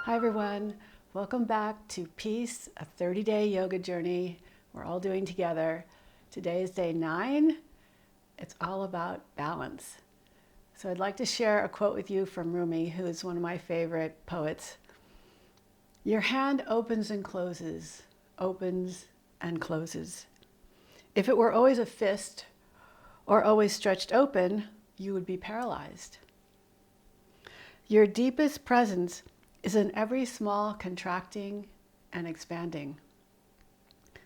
Hi everyone, welcome back to Peace, a 30-day yoga journey we're all doing together. Today is day 9. It's all about balance. So I'd like to share a quote with you from Rumi, who is one of my favorite poets. Your hand opens and closes, opens and closes. If it were always a fist or always stretched open, you would be paralyzed. Your deepest presence is in every small contracting and expanding.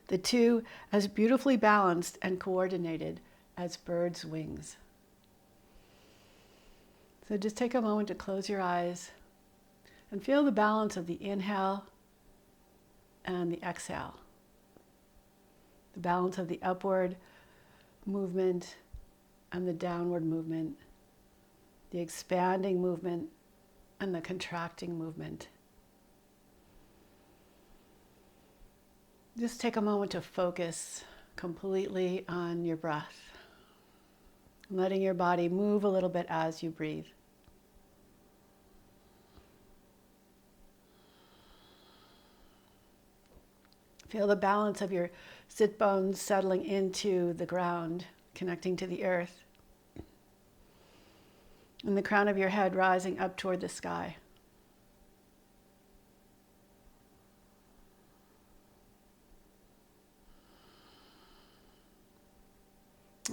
The two as beautifully balanced and coordinated as birds' wings. So just take a moment to close your eyes and feel the balance of the inhale and the exhale. The balance of the upward movement and the downward movement. The expanding movement and the contracting movement. Just take a moment to focus completely on your breath, letting your body move a little bit as you breathe. Feel the balance of your sit bones settling into the ground, connecting to the earth. And the crown of your head rising up toward the sky.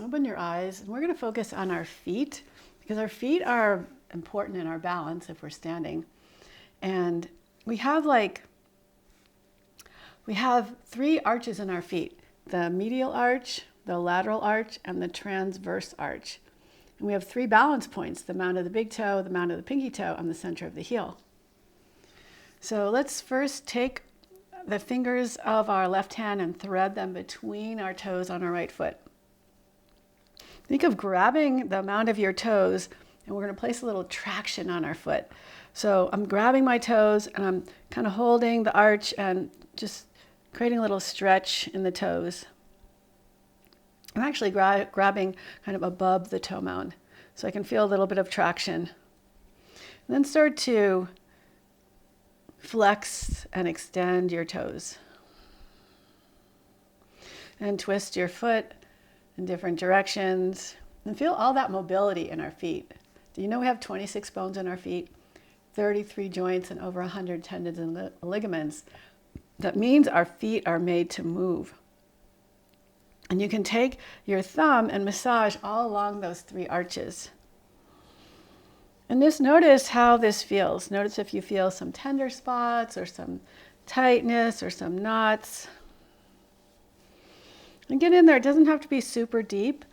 Open your eyes, and we're going to focus on our feet, because our feet are important in our balance if we're standing. And we have 3 arches in our feet: the medial arch, the lateral arch, and the transverse arch. And we have 3 balance points: the mount of the big toe, the mount of the pinky toe, and the center of the heel. So let's first take the fingers of our left hand and thread them between our toes on our right foot. Think of grabbing the mount of your toes, and we're going to place a little traction on our foot. So I'm grabbing my toes, and I'm kind of holding the arch and just creating a little stretch in the toes. I'm actually grabbing kind of above the toe mound, so I can feel a little bit of traction. And then start to flex and extend your toes. And twist your foot in different directions. And feel all that mobility in our feet. Do you know we have 26 bones in our feet, 33 joints, and over 100 tendons and ligaments? That means our feet are made to move. And you can take your thumb and massage all along those 3 arches. And just notice how this feels. Notice if you feel some tender spots or some tightness or some knots. And get in there. It doesn't have to be super deep,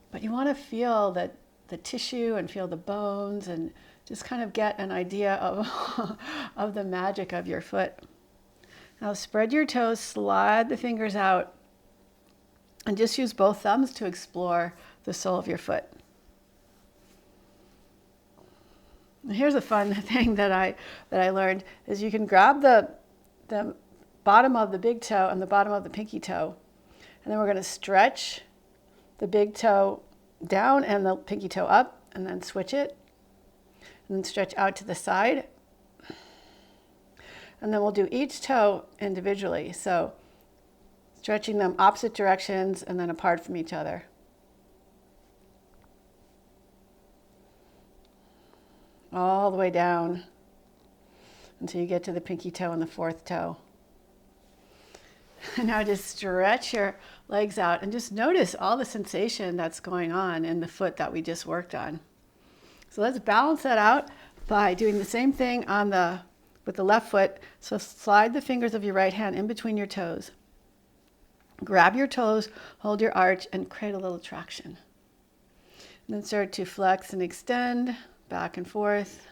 but you want to feel that the tissue and feel the bones and just kind of get an idea of, of the magic of your foot. Now spread your toes, slide the fingers out, and just use both thumbs to explore the sole of your foot. And here's a fun thing that I learned is you can grab the bottom of the big toe and the bottom of the pinky toe, and then we're going to stretch the big toe down and the pinky toe up, and then switch it, and then stretch out to the side. And then we'll do each toe individually. So stretching them opposite directions and then apart from each other. All the way down until you get to the pinky toe and the 4th toe. And now just stretch your legs out and just notice all the sensation that's going on in the foot that we just worked on. So let's balance that out by doing the same thing with the left foot. So slide the fingers of your right hand in between your toes. Grab your toes, hold your arch, and create a little traction. And then start to flex and extend back and forth.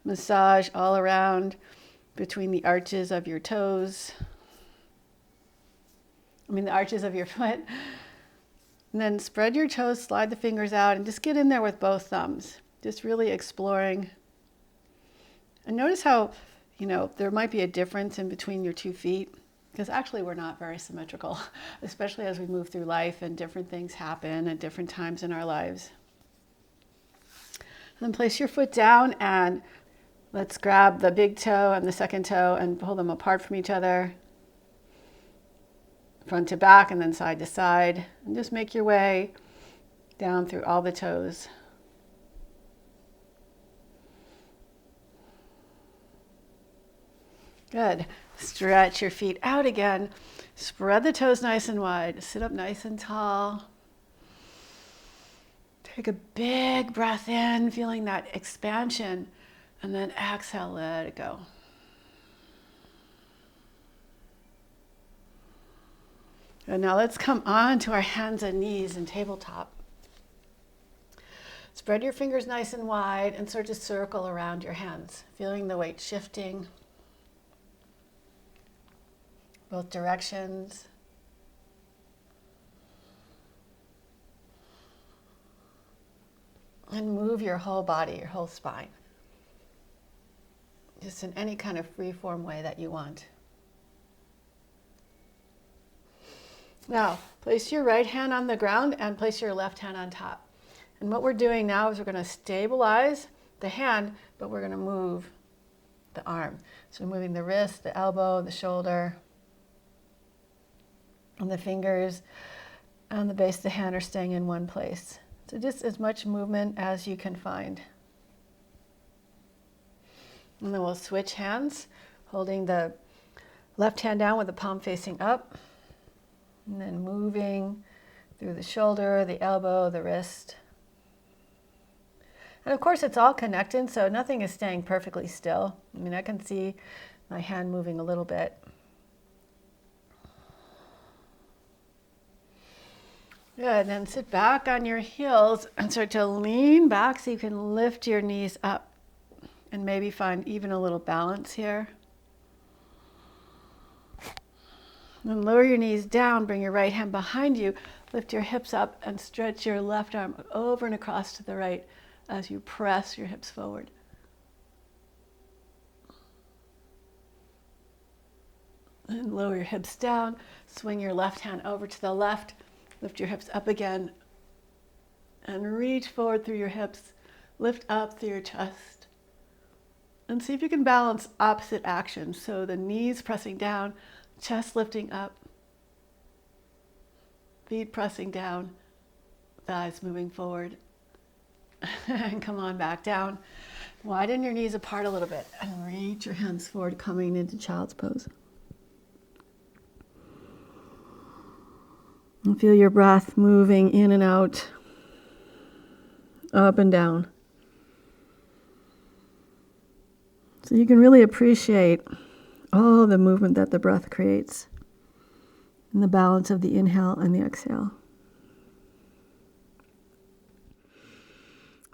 Massage all around between the arches of your toes. The arches of your foot. And then spread your toes, slide the fingers out, and just get in there with both thumbs. Just really exploring. And notice how, there might be a difference in between your 2 feet. Because actually we're not very symmetrical, especially as we move through life and different things happen at different times in our lives. Then place your foot down and let's grab the big toe and the second toe and pull them apart from each other. Front to back and then side to side. And just make your way down through all the toes. Good. Stretch your feet out again. Spread the toes nice and wide. Sit up nice and tall. Take a big breath in, feeling that expansion, and then exhale, let it go. And now let's come on to our hands and knees in tabletop. Spread your fingers nice and wide and start to circle around your hands, feeling the weight shifting both directions. And move your whole body, your whole spine. Just in any kind of free-form way that you want. Now, place your right hand on the ground and place your left hand on top. And what we're doing now is we're going to stabilize the hand, but we're going to move the arm. So we're moving the wrist, the elbow, the shoulder, and the fingers on the base of the hand are staying in one place. So just as much movement as you can find. And then we'll switch hands, holding the left hand down with the palm facing up. And then moving through the shoulder, the elbow, the wrist. And of course it's all connected, so nothing is staying perfectly still. I mean, I can see my hand moving a little bit. Good, then sit back on your heels and start to lean back so you can lift your knees up and maybe find even a little balance here. Then lower your knees down, bring your right hand behind you, lift your hips up and stretch your left arm over and across to the right as you press your hips forward. And lower your hips down, swing your left hand over to the left. Lift your hips up again and reach forward through your hips. Lift up through your chest. And see if you can balance opposite actions. So the knees pressing down, chest lifting up, feet pressing down, thighs moving forward. And come on back down. Widen your knees apart a little bit and reach your hands forward, coming into child's pose. And feel your breath moving in and out, up and down. So you can really appreciate all the movement that the breath creates and the balance of the inhale and the exhale.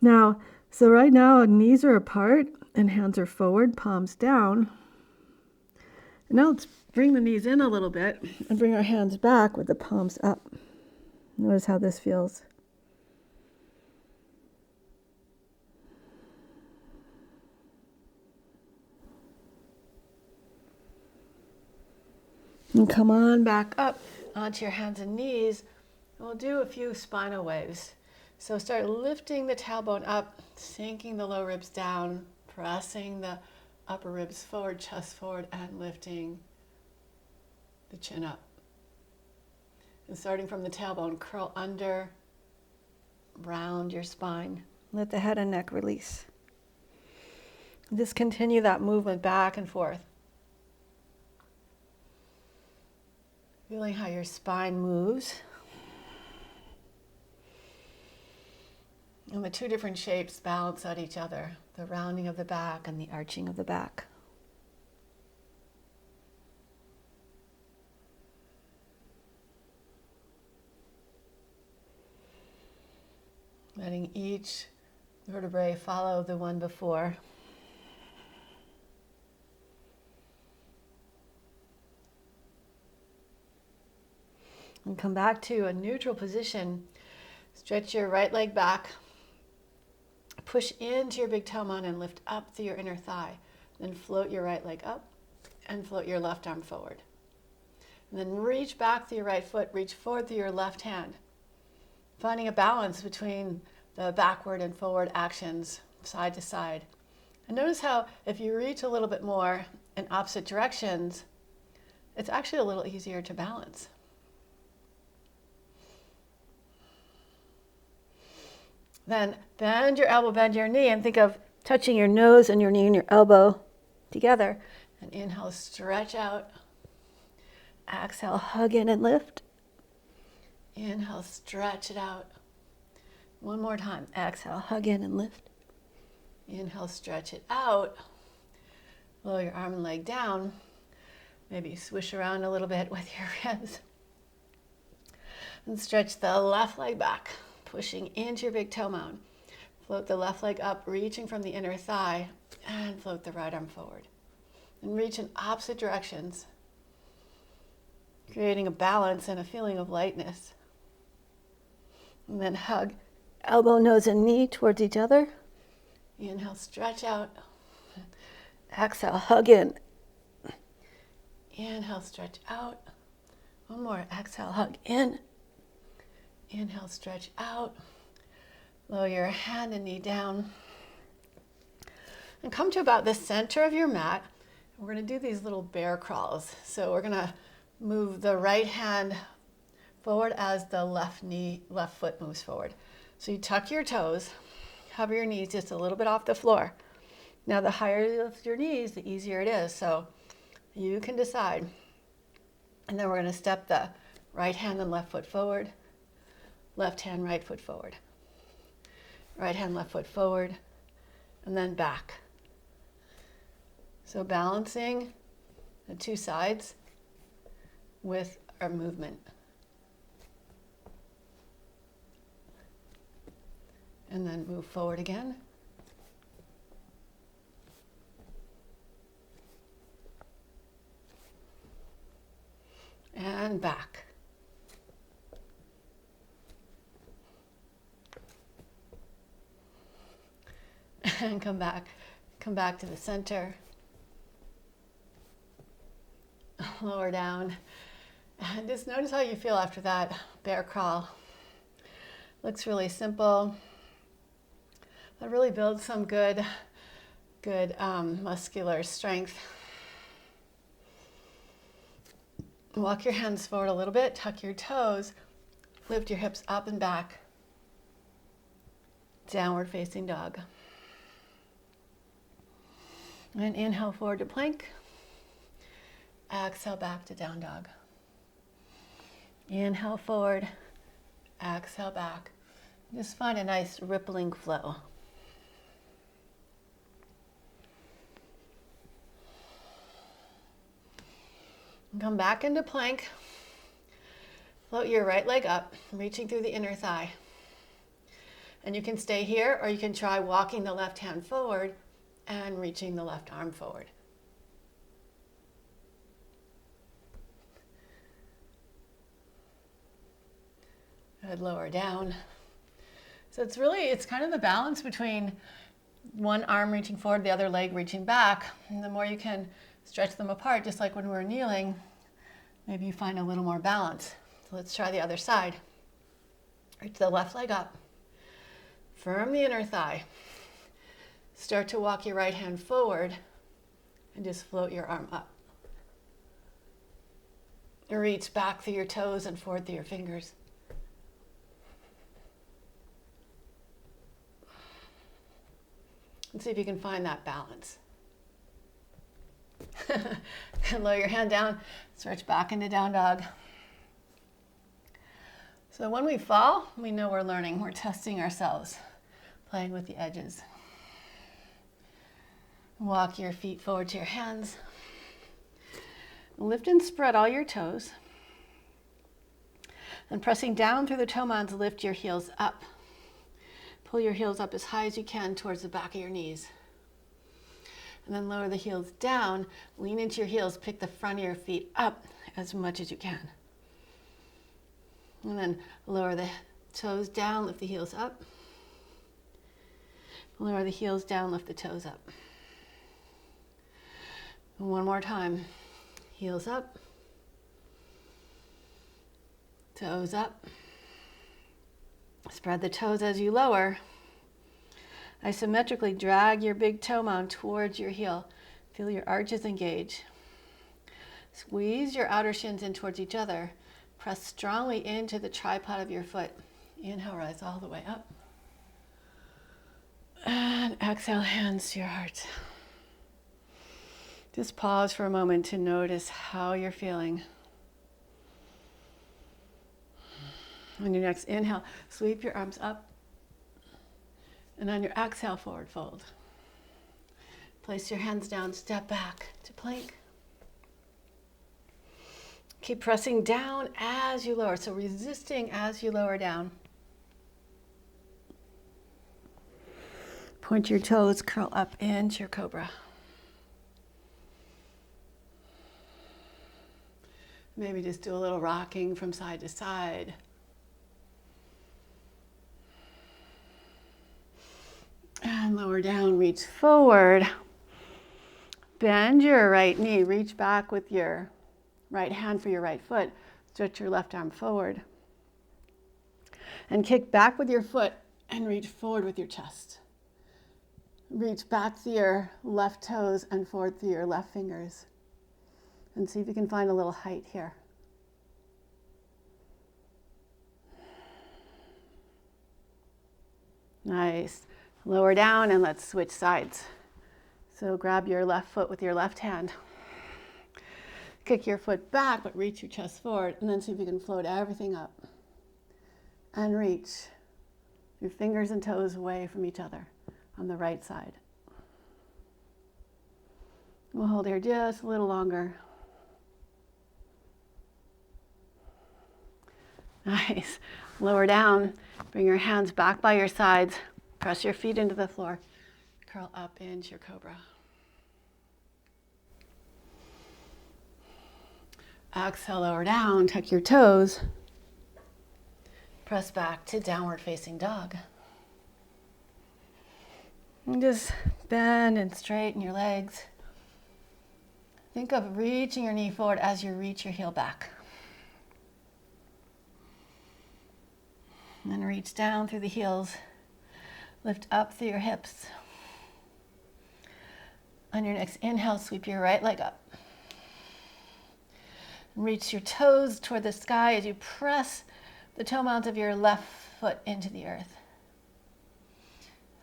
Now, so right now, knees are apart and hands are forward, palms down. And now let's bring the knees in a little bit and bring our hands back with the palms up. Notice how this feels. And come on back up onto your hands and knees. And we'll do a few spinal waves. So start lifting the tailbone up, sinking the low ribs down, pressing the upper ribs forward, chest forward, and lifting the chin up. And starting from the tailbone, curl under, round your spine. Let the head and neck release. Just continue that movement back and forth. Feeling how your spine moves. And the two different shapes balance out each other, the rounding of the back and the arching of the back. Letting each vertebrae follow the one before. And come back to a neutral position. Stretch your right leg back. Push into your big toe mound and lift up through your inner thigh. Then float your right leg up and float your left arm forward. And then reach back through your right foot, reach forward through your left hand. Finding a balance between the backward and forward actions, side to side. And notice how if you reach a little bit more in opposite directions, it's actually a little easier to balance. Then bend your elbow, bend your knee, and think of touching your nose and your knee and your elbow together. And inhale, stretch out. Exhale, hug in and lift. Inhale, stretch it out. One more time. Exhale, hug in and lift. Inhale, stretch it out. Lower your arm and leg down. Maybe swish around a little bit with your ribs. And stretch the left leg back, pushing into your big toe mound. Float the left leg up, reaching from the inner thigh, and float the right arm forward. And reach in opposite directions, creating a balance and a feeling of lightness. And then hug elbow, nose, and knee towards each other. Inhale, stretch out. Exhale, hug in. Inhale, stretch out. One more. Exhale, hug in. Inhale, stretch out. Lower your hand and knee down. And come to about the center of your mat. We're going to do these little bear crawls. So we're going to move the right hand forward as the left foot moves forward. So you tuck your toes, hover your knees just a little bit off the floor. Now the higher you lift your knees, the easier it is. So you can decide. And then we're going to step the right hand and left foot forward, left hand, right foot forward. Right hand, left foot forward, and then back. So balancing the two sides with our movement. And then move forward again. And back. And come back to the center. Lower down. And just notice how you feel after that bear crawl. Looks really simple. That really builds some good muscular strength. Walk your hands forward a little bit, tuck your toes, lift your hips up and back. Downward facing dog. And inhale forward to plank. Exhale back to down dog. Inhale forward. Exhale back. Just find a nice rippling flow. And come back into plank. Float your right leg up, reaching through the inner thigh. And you can stay here, or you can try walking the left hand forward and reaching the left arm forward. Good, lower down. So it's kind of the balance between one arm reaching forward, the other leg reaching back. And the more you can stretch them apart, just like when we're kneeling, maybe you find a little more balance. So let's try the other side. Reach the left leg up. Firm the inner thigh. Start to walk your right hand forward and just float your arm up. Reach back through your toes and forward through your fingers. And see if you can find that balance. And lower your hand down, stretch back into down dog. So when we fall, we know we're learning, we're testing ourselves, playing with the edges. Walk your feet forward to your hands. Lift and spread all your toes. And pressing down through the toe mounds, lift your heels up. Pull your heels up as high as you can towards the back of your knees. And then lower the heels down, lean into your heels, pick the front of your feet up as much as you can. And then lower the toes down, lift the heels up. Lower the heels down, lift the toes up. And one more time. Heels up. Toes up. Spread the toes as you lower. Isometrically drag your big toe mound towards your heel. Feel your arches engage. Squeeze your outer shins in towards each other. Press strongly into the tripod of your foot. Inhale, rise all the way up. And exhale, hands to your heart. Just pause for a moment to notice how you're feeling. On your next inhale, sweep your arms up. And on your exhale, forward fold. Place your hands down, step back to plank. Keep pressing down as you lower, so resisting as you lower down. Point your toes, curl up into your cobra. Maybe just do a little rocking from side to side. And lower down, reach forward. Bend your right knee, reach back with your right hand for your right foot. Stretch your left arm forward. And kick back with your foot and reach forward with your chest. Reach back through your left toes and forward through your left fingers. And see if you can find a little height here. Nice. Lower down and let's switch sides. So grab your left foot with your left hand. Kick your foot back, but reach your chest forward, and then see if you can float everything up. And reach your fingers and toes away from each other on the right side. We'll hold here just a little longer. Nice. Lower down. Bring your hands back by your sides. Press your feet into the floor. Curl up into your cobra. Exhale, lower down. Tuck your toes. Press back to downward facing dog. And just bend and straighten your legs. Think of reaching your knee forward as you reach your heel back. And then reach down through the heels. Lift up through your hips. On your next inhale, sweep your right leg up. Reach your toes toward the sky as you press the toe mounds of your left foot into the earth.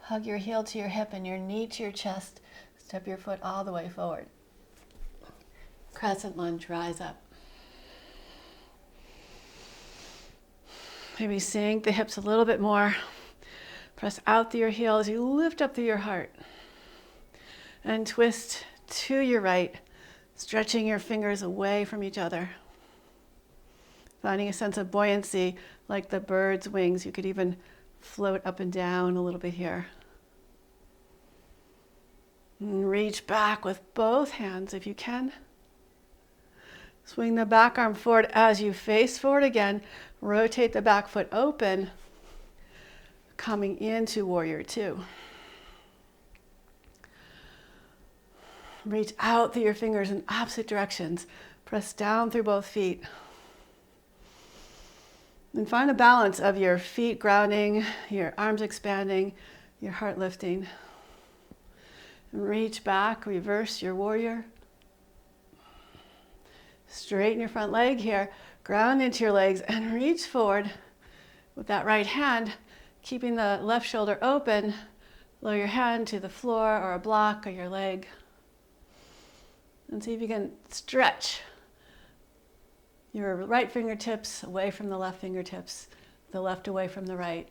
Hug your heel to your hip and your knee to your chest. Step your foot all the way forward. Crescent lunge, rise up. Maybe sink the hips a little bit more. Press out through your heel as you lift up through your heart. And twist to your right, stretching your fingers away from each other. Finding a sense of buoyancy like the bird's wings. You could even float up and down a little bit here. And reach back with both hands if you can. Swing the back arm forward as you face forward again. Rotate the back foot open, coming into warrior two. Reach out through your fingers in opposite directions. Press down through both feet. And find a balance of your feet grounding, your arms expanding, your heart lifting. And reach back, reverse your warrior. Straighten your front leg here. Ground into your legs and reach forward with that right hand, keeping the left shoulder open. Lower your hand to the floor or a block or your leg. And see if you can stretch your right fingertips away from the left fingertips, the left away from the right.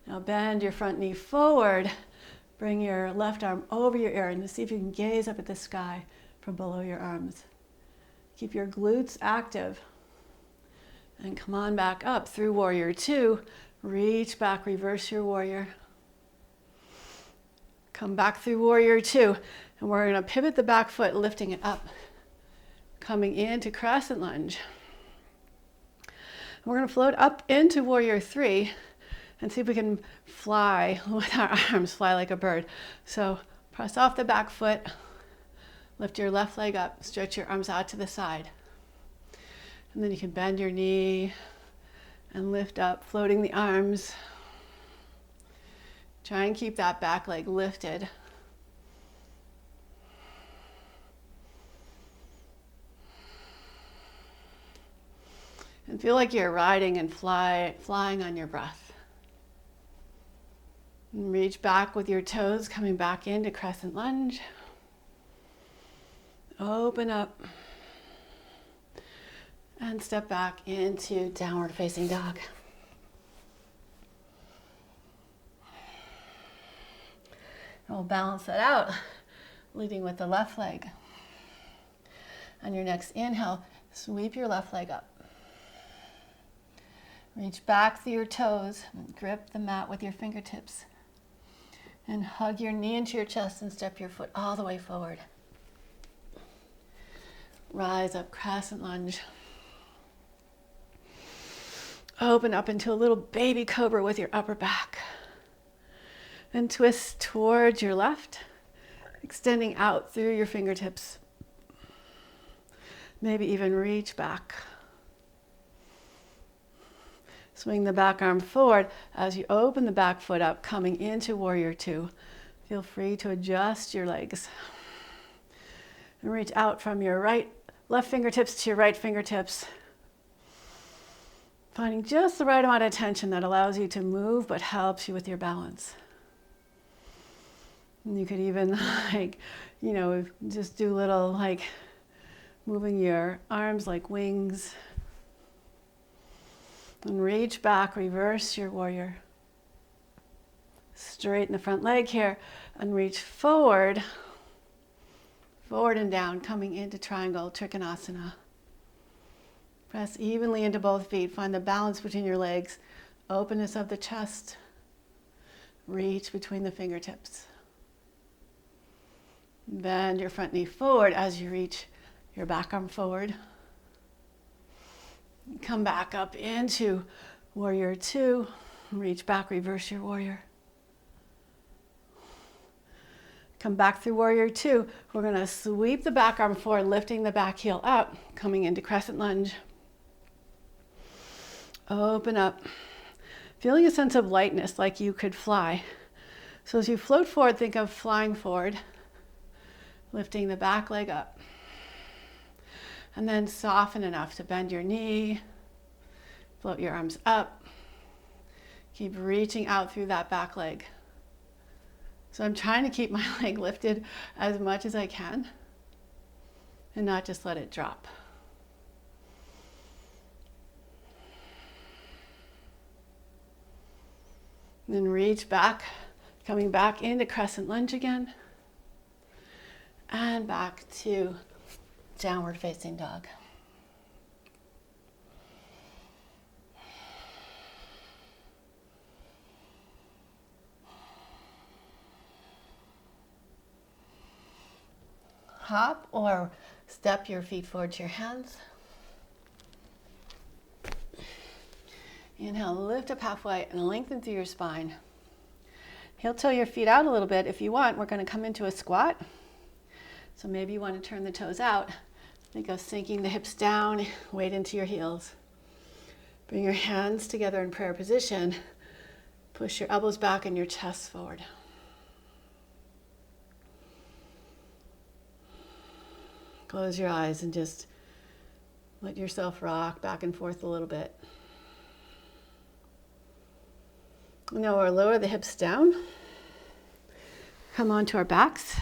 Now bend your front knee forward. Bring your left arm over your ear and see if you can gaze up at the sky from below your arms. Keep your glutes active. And come on back up through warrior two. Reach back, reverse your warrior. Come back through warrior two. And we're going to pivot the back foot, lifting it up. Coming into crescent lunge. We're going to float up into warrior three and see if we can fly with our arms, fly like a bird. So press off the back foot, lift your left leg up, stretch your arms out to the side. And then you can bend your knee And lift up, floating the arms. Try and keep that back leg lifted. And feel like you're riding and flying on your breath. And reach back with your toes, coming back into crescent lunge. Open up. And step back into downward facing dog. And we'll balance that out, leading with the left leg. On your next inhale, sweep your left leg up. Reach back through your toes, and grip the mat with your fingertips. And hug your knee into your chest and step your foot all the way forward. Rise up, crescent lunge. Open up into a little baby cobra with your upper back. And twist towards your left, extending out through your fingertips. Maybe even reach back. Swing the back arm forward as you open the back foot up, coming into warrior two. Feel free to adjust your legs. And reach out from your left fingertips to your right fingertips. Finding just the right amount of tension that allows you to move but helps you with your balance. And you could even just do little moving your arms like wings. And reach back, reverse your warrior. Straighten the front leg here and reach forward and down, coming into triangle, Trikonasana. Press evenly into both feet. Find the balance between your legs. Openness of the chest. Reach between the fingertips. Bend your front knee forward as you reach your back arm forward. Come back up into warrior two. Reach back, reverse your warrior. Come back through warrior two. We're going to sweep the back arm forward, lifting the back heel up, coming into crescent lunge. Open up. Feeling a sense of lightness, like you could fly. So as you float forward, think of flying forward, lifting the back leg up. And then soften enough to bend your knee, float your arms up. Keep reaching out through that back leg. So I'm trying to keep my leg lifted as much as I can and not just let it drop. Then reach back, coming back into crescent lunge again. And back to downward facing dog. Hop or step your feet forward to your hands. Inhale, lift up halfway and lengthen through your spine. Heel toe your feet out a little bit. If you want, we're going to come into a squat. So maybe you want to turn the toes out. Think of sinking the hips down, weight into your heels. Bring your hands together in prayer position. Push your elbows back and your chest forward. Close your eyes and just let yourself rock back and forth a little bit. Now we'll lower the hips down. Come onto our backs.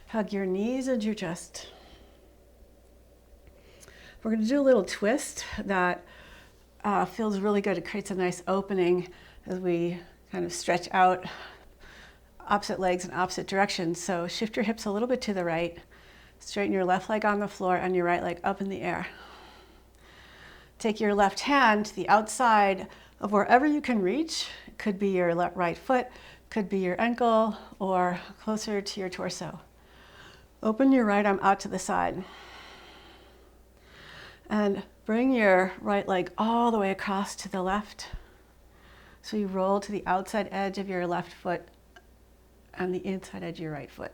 Hug your knees and your chest. We're going to do a little twist that feels really good. It creates a nice opening as we kind of stretch out opposite legs in opposite directions. So shift your hips a little bit to the right. Straighten your left leg on the floor and your right leg up in the air. Take your left hand to the outside of wherever you can reach. It could be your right foot, could be your ankle, or closer to your torso. Open your right arm out to the side. And bring your right leg all the way across to the left. So you roll to the outside edge of your left foot and the inside edge of your right foot.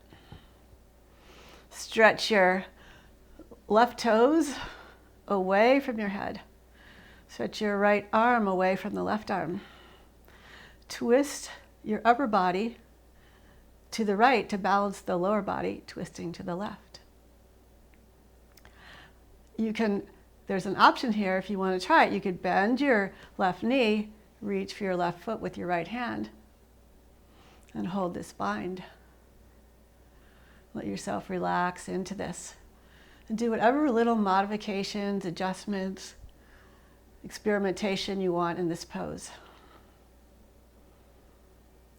Stretch your left toes away from your head. Stretch your right arm away from the left arm. Twist your upper body to the right to balance the lower body, twisting to the left. There's an option here if you want to try it. You could bend your left knee, reach for your left foot with your right hand, and hold this bind. Let yourself relax into this. And do whatever little modifications, adjustments, experimentation you want in this pose.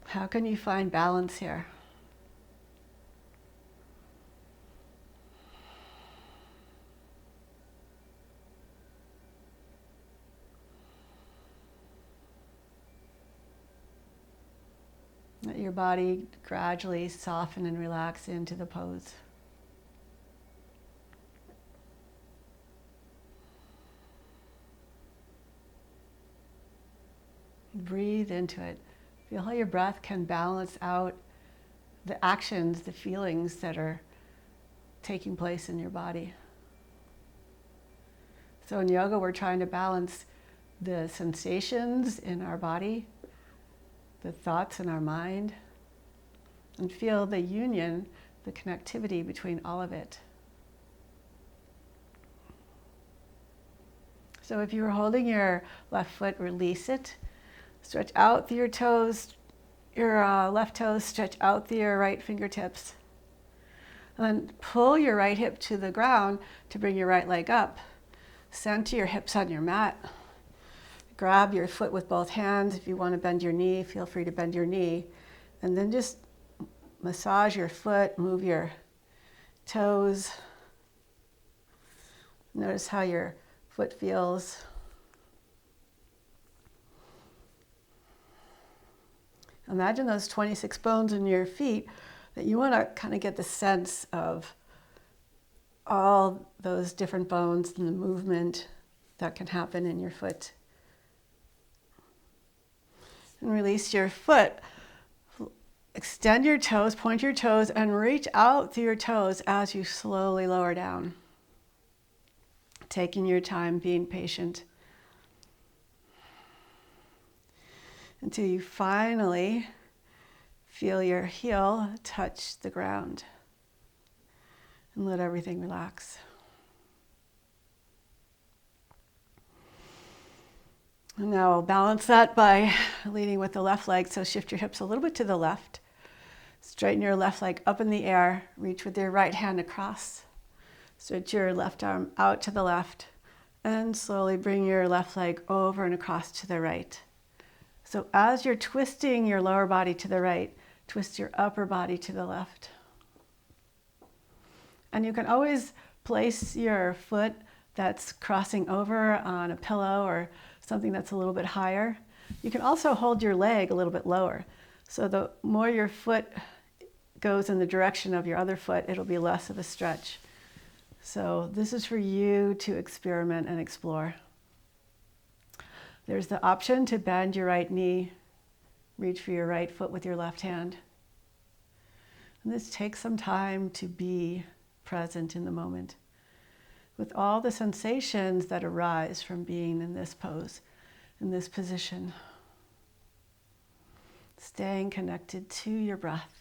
How can you find balance here? Let your body gradually soften and relax into the pose. Breathe into it. Feel how your breath can balance out the actions, the feelings that are taking place in your body. So in yoga, we're trying to balance the sensations in our body, the thoughts in our mind, and feel the union, the connectivity between all of it. So if you were holding your left foot, release it. Stretch out through your toes, your left toes, stretch out through your right fingertips. And then pull your right hip to the ground to bring your right leg up. Center your hips on your mat. Grab your foot with both hands. If you want to bend your knee, feel free to bend your knee. And then just massage your foot, move your toes. Notice how your foot feels. Imagine those 26 bones in your feet that you want to kind of get the sense of all those different bones and the movement that can happen in your foot. And release your foot. Extend your toes, point your toes, and reach out through your toes as you slowly lower down. Taking your time, being patient. Until you finally feel your heel touch the ground. And let everything relax. And now I'll balance that by leading with the left leg. So shift your hips a little bit to the left. Straighten your left leg up in the air. Reach with your right hand across. Stretch your left arm out to the left. And slowly bring your left leg over and across to the right. So as you're twisting your lower body to the right, twist your upper body to the left. And you can always place your foot that's crossing over on a pillow or something that's a little bit higher. You can also hold your leg a little bit lower. So the more your foot goes in the direction of your other foot, it'll be less of a stretch. So this is for you to experiment and explore. There's the option to bend your right knee, reach for your right foot with your left hand. And this takes some time to be present in the moment with all the sensations that arise from being in this pose, in this position. Staying connected to your breath.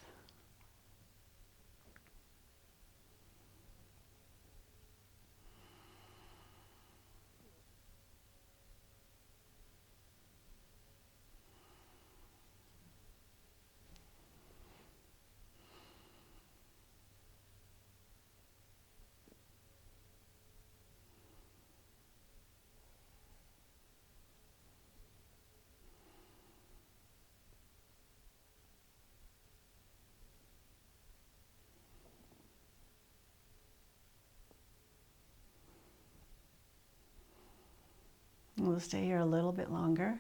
We'll stay here a little bit longer.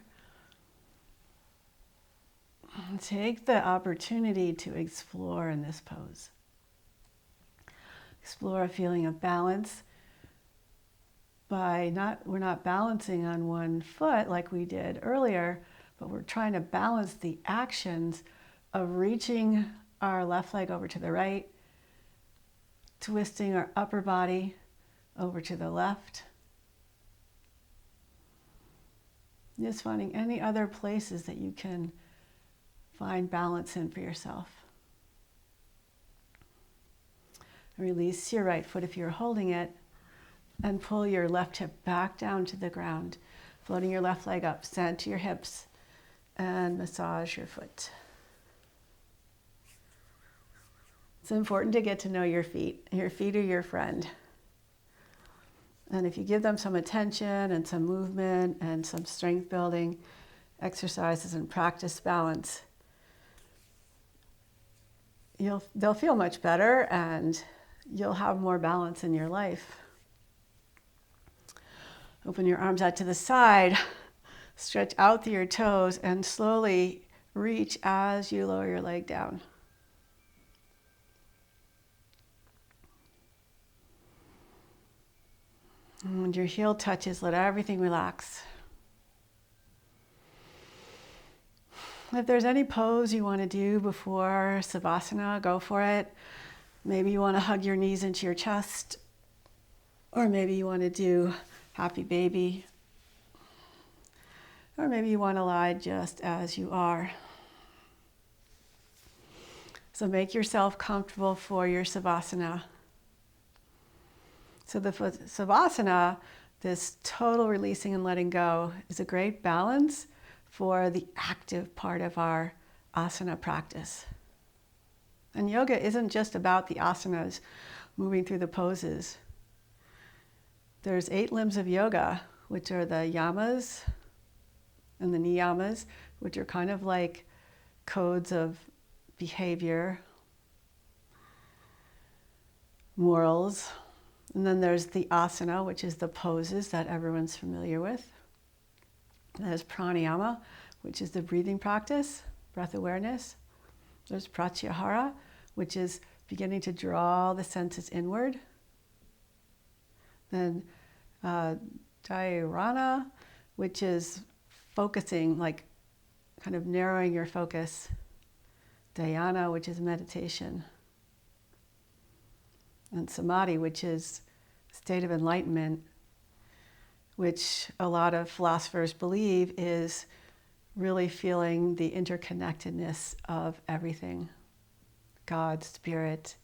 Take the opportunity to explore in this pose. Explore a feeling of balance we're not balancing on one foot like we did earlier, but we're trying to balance the actions of reaching our left leg over to the right, twisting our upper body over to the left, Just finding any other places that you can find balance in for yourself. Release your right foot if you're holding it, and pull your left hip back down to the ground, floating your left leg up, center your hips, and massage your foot. It's important to get to know your feet. Your feet are your friend. And if you give them some attention and some movement and some strength building exercises and practice balance, they'll feel much better and you'll have more balance in your life. Open your arms out to the side, stretch out through your toes, and slowly reach as you lower your leg down. And when your heel touches, let everything relax. If there's any pose you want to do before Savasana, go for it. Maybe you want to hug your knees into your chest, or maybe you want to do Happy Baby, or maybe you want to lie just as you are. So make yourself comfortable for your Savasana. So the Savasana, this total releasing and letting go, is a great balance for the active part of our asana practice. And yoga isn't just about the asanas, moving through the poses. There's 8 limbs of yoga, which are the yamas and the niyamas, which are kind of like codes of behavior, morals. And then there's the asana, which is the poses that everyone's familiar with. There's pranayama, which is the breathing practice, breath awareness. There's pratyahara, which is beginning to draw the senses inward. Then dhyana, which is focusing, like kind of narrowing your focus. Dhyana, which is meditation. And samadhi, which is a state of enlightenment, which a lot of philosophers believe is really feeling the interconnectedness of everything. God, spirit,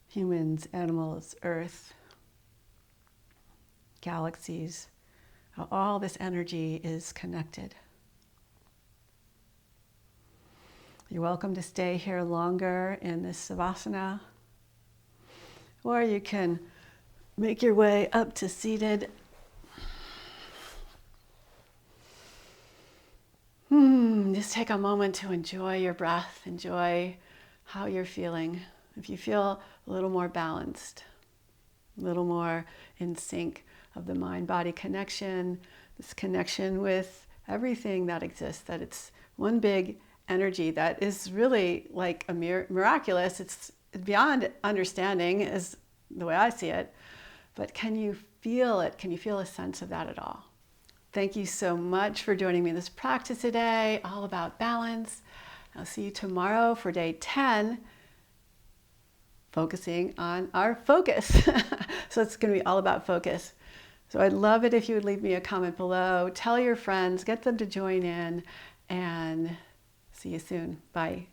humans, animals, earth, galaxies. How all this energy is connected. You're welcome to stay here longer in this Savasana, or you can make your way up to seated. Just take a moment to enjoy your breath, enjoy how you're feeling. If you feel a little more balanced, a little more in sync of the mind-body connection, this connection with everything that exists, that it's one big energy that is really like a miraculous. It's beyond understanding is the way I see it. But can you feel it? Can you feel a sense of that at all? Thank you so much for joining me in this practice today, all about balance. I'll see you tomorrow for day 10, focusing on our focus. So it's going to be all about focus. So I'd love it if you would leave me a comment below, tell your friends, get them to join in, and see you soon. Bye.